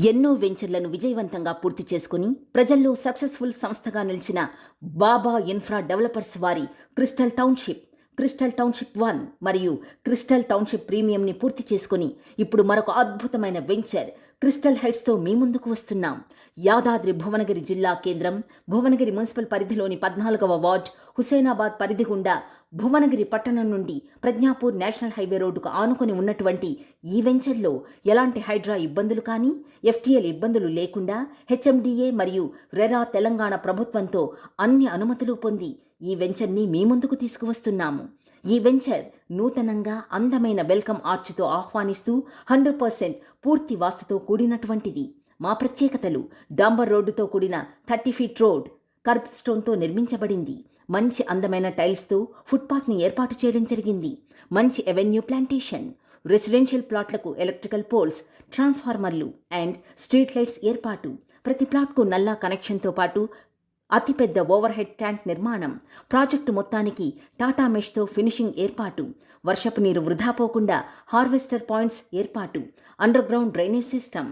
ఎన్నో వెంచర్లను విజయవంతంగా పూర్తి చేసుకుని ప్రజల్లో సక్సెస్ఫుల్ సంస్థగా నిలిచిన బాబా ఇన్ఫ్రా డెవలపర్స్ వారి క్రిస్టల్ టౌన్షిప్ 1 మరియు క్రిస్టల్ టౌన్షిప్ ప్రీమియంని పూర్తి చేసుకుని ఇప్పుడు మరొక అద్భుతమైన వెంచర్ క్రిస్టల్ హైట్స్తో మీ ముందుకు వస్తున్నాం. యాదాద్రి భువనగిరి జిల్లా కేంద్రం భువనగిరి మున్సిపల్ పరిధిలోని 14వ వార్డ్ హుసేనాబాద్ పరిధి గుండా భువనగిరి పట్టణం నుండి ప్రజ్ఞాపూర్ నేషనల్ హైవే రోడ్డుకు ఆనుకొని ఉన్నటువంటి ఈ వెంచర్లో ఎలాంటి హైడ్రా ఇబ్బందులు కానీ ఎఫ్టీఎల్ ఇబ్బందులు లేకుండా హెచ్ఎండిఏ మరియు రెరా తెలంగాణ ప్రభుత్వంతో అన్ని అనుమతులు పొంది ఈ వెంచర్ని మీ ముందుకు తీసుకువస్తున్నాము. ఈ వెంచర్ నూతనంగా అందమైన వెల్కమ్ ఆర్చ్తో ఆహ్వానిస్తూ 100% పూర్తి వాస్తుతో కూడినటువంటిది. మా ప్రత్యేకతలు: డాంబర్ రోడ్డుతో కూడిన 30 ఫీట్ రోడ్ కర్బ్ స్టోన్తో నిర్మించబడింది. మంచి అందమైన టైల్స్తో ఫుట్పాత్ని ఏర్పాటు చేయడం జరిగింది. మంచి ఎవెన్యూ ప్లాంటేషన్, రెసిడెన్షియల్ ప్లాట్లకు ఎలక్ట్రికల్ పోల్స్, ట్రాన్స్ఫార్మర్లు అండ్ స్ట్రీట్ లైట్స్ ఏర్పాటు. ప్రతి ప్లాట్కు నల్లా కనెక్షన్తో పాటు అతిపెద్ద ఓవర్ హెడ్ ట్యాంక్ నిర్మాణం. ప్రాజెక్టు మొత్తానికి టాటా మెష్తో ఫినిషింగ్ ఏర్పాటు. వర్షపు నీరు వృధా పోకుండా హార్వెస్టర్ పాయింట్స్ ఏర్పాటు. అండర్ గ్రౌండ్ డ్రైనేజ్ సిస్టమ్,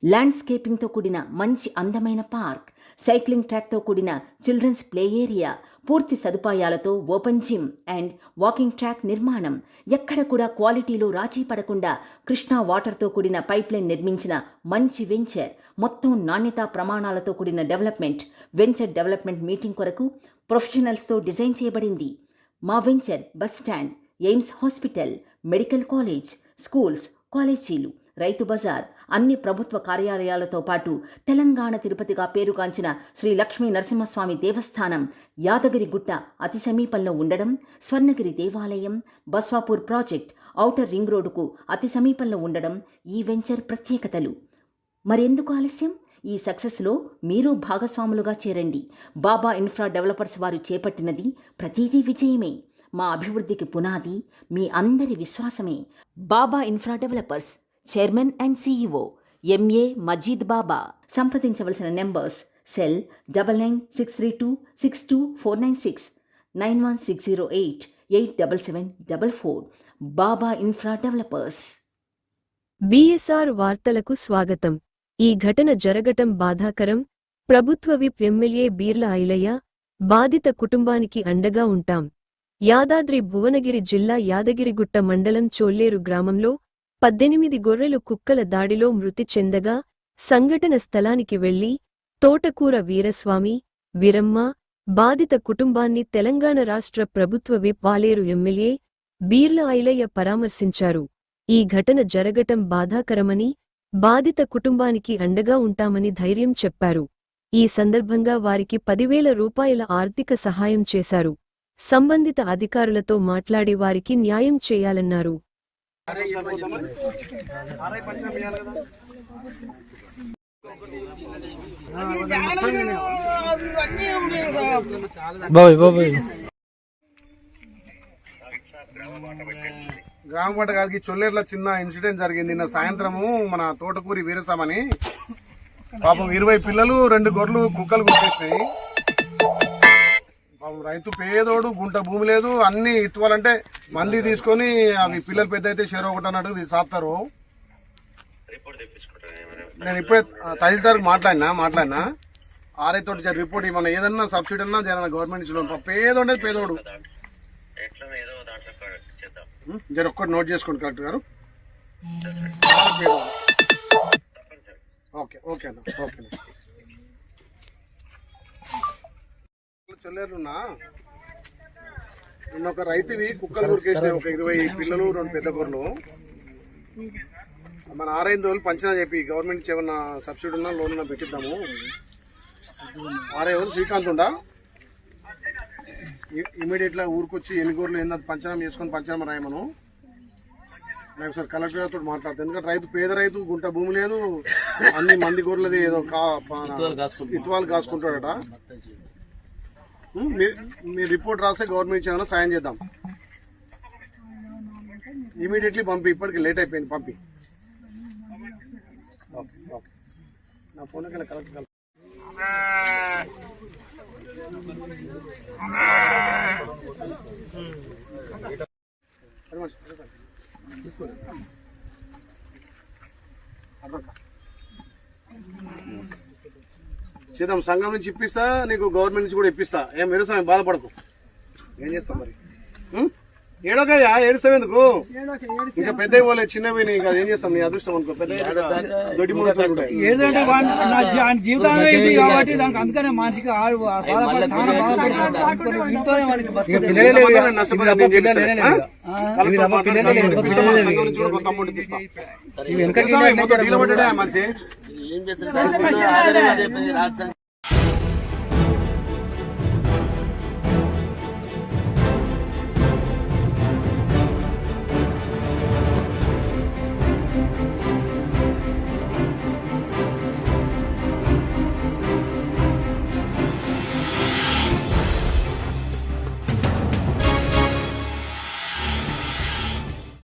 ల్యాండ్స్కేపింగ్తో కూడిన మంచి అందమైన పార్క్, సైక్లింగ్ ట్రాక్తో కూడిన చిల్డ్రన్స్ ప్లే ఏరియా, పూర్తి సదుపాయాలతో open gym and walking track నిర్మాణం. ఎక్కడ కూడా క్వాలిటీలో రాజీ పడకుండా కృష్ణా వాటర్తో కూడిన పైప్లైన్ నిర్మించిన మంచి వెంచర్. మొత్తం నాణ్యతా ప్రమాణాలతో కూడిన డెవలప్మెంట్. వెంచర్ డెవలప్మెంట్ మీటింగ్ కొరకు ప్రొఫెషనల్స్తో డిజైన్ చేయబడింది. మా venture bus stand, AIIMS hospital, medical college, schools, కాలేజీలు, రైతు బజార్, అన్ని ప్రభుత్వ కార్యాలయాలతో పాటు తెలంగాణ తిరుపతిగా పేరుగాంచిన శ్రీ లక్ష్మీ నరసింహస్వామి దేవస్థానం, యాదగిరి గుట్ట అతి సమీపంలో ఉండడం, స్వర్ణగిరి దేవాలయం, బస్వాపూర్ ప్రాజెక్ట్ ఔటర్ రింగ్ రోడ్డుకు అతి సమీపంలో ఉండడం ఈ వెంచర్ ప్రత్యేకతలు. మరెందుకు ఆలస్యం? ఈ సక్సెస్లో మీరు భాగస్వాములుగా చేరండి. బాబా ఇన్ఫ్రా డెవలపర్స్ వారు చేపట్టినది ప్రతిదీ విజయమే. మా అభివృద్ధికి పునాది మీ అందరి విశ్వాసమే. Baba infra developers chairman and CEO M A Majeed Baba. సంప్రదించవలసిన numbers: cell 9963262496, 9160887744. Baba infra developers. BSR వార్తలకు స్వాగతం. ఈ ఘటన జరగటం బాధాకరం. ప్రభుత్వ విప్ ఎమ్మెల్యే బీర్ల ఐలయ్య, బాధిత కుటుంబానికి అండగా ఉంటాం. యాదాద్రి భువనగిరి జిల్లా యాదగిరిగుట్ట మండలం చోల్లేరు గ్రామంలో 18 గొర్రెలు కుక్కల దాడిలో మృతి చెందగా సంఘటన స్థలానికి వెళ్లి తోటకూర వీరస్వామి, వీరమ్మ, బాధిత కుటుంబాన్ని తెలంగాణ రాష్ట్ర ప్రభుత్వ విప్ వాలేరు ఎమ్మెల్యే బీర్ల ఐలయ్య పరామర్శించారు. ఈ ఘటన జరగటం బాధాకరమని, బాధిత కుటుంబానికి అండగా ఉంటామని ధైర్యం చెప్పారు. ఈ సందర్భంగా వారికి 10,000 రూపాయల ఆర్థిక సహాయం చేశారు. సంబంధిత అధికారులతో మాట్లాడి వారికి న్యాయం చేయాలన్నారు. గ్రామపట గారికి చొల్లేరులో చిన్న ఇన్సిడెంట్ జరిగింది. నిన్న సాయంత్రము మన తోటకూరి వీరస్వామని పాపం 20 పిల్లలు 2 గొర్రెలు కుక్కలు గుర్తేసినాయి. పాపం రైతు పేదోడు, గుంట భూమి లేదు, అన్ని ఇవ్వాలంటే మంది తీసుకొని అవి పిల్లలు పెద్ద అయితే షేర్ ఒకటి అన్నట్టు సాస్తారు. నేను ఇప్పుడే తహసీల్దార్కి మాట్లాడినా ఆర్ఐ తోటి రిపోర్ట్ ఇవ్వమన్నా, ఏదన్నా సబ్సిడీ అన్నా జర గవర్నమెంట్ ఇచ్చిన పేదోడే పేదోడు. జర ఒక్కటి నోట్ చేసుకోండి కలెక్టర్ గారు. ఓకే ఓకే అన్న, ఓకే. చొల్లేరున్నా నిన్న ఒక రైతువి కుక్కలు గురికేసినాయి. ఒక 20 పిల్లలు 2 పెద్ద గొర్రెలు. మన ఆరైన రోజులు పంచినా చెప్పి గవర్నమెంట్ ఏమన్నా సబ్సిడీ ఉన్నా లోన్ ఉన్నా పెట్టిద్దాము. ఆరై రోజులు శ్రీకాంత్ ఉండా ఇమీడియట్గా ఊరికొచ్చి ఎన్ని గొర్రెలు ఏంటంటే పంచనామా చేసుకొని పంచనామా రాయమను. నేను ఒకసారి కలెక్టర్ గారితో మాట్లాడతాను. ఎందుకంటే రైతు పేద రైతు, గుంట భూమి లేదు, అన్ని మంది గొర్రెలది ఏదో ఇత్వాలు కాసుకుంటాడట. మీ రిపోర్ట్ రాస్తే గవర్నమెంట్ ఏమైనా సాయం చేద్దాం. ఇమీడియట్లీ పంపి, ఇప్పటికి లేట్ అయిపోయింది, పంపి. Okay okay. నా ఫోన్ కలెక్టర్ తీసుకో. చేద్దాం, సంఘం నుంచి ఇప్పిస్తా, నీకు గవర్నమెంట్ నుంచి కూడా ఇప్పిస్తా. ఏం వ్యవసాయం బాధపడకు. ఏం చేస్తాం మరి? ఏడోకయ్యా, ఏడుస్తావెందుకు? ఇంకా పెద్ద పోలే, చిన్నవి నీకు అది ఏం చేస్తాం? నీ అదృష్టం అనుకో. పెద్ద దొడ్డి ఏదంటే జీవితం ఇది కాబట్టి దానికి అందుకనే మానసిక మనిషి